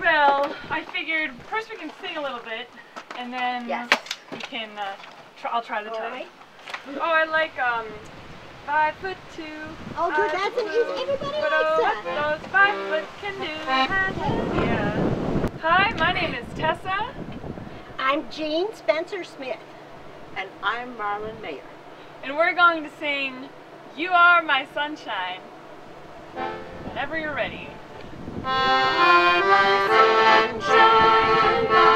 Well, I figured first we can sing a little bit, and then we can. I'll try the time. Oh, I like 5'2". Oh, good. That's an easy. Everybody likes that. Those 5 foot can do. Yeah. Hi, my name is Tessa. I'm Jean Spencer-Smith. And I'm Marlon Mayer. And we're going to sing "You Are My Sunshine" whenever you're ready. You are my sunshine.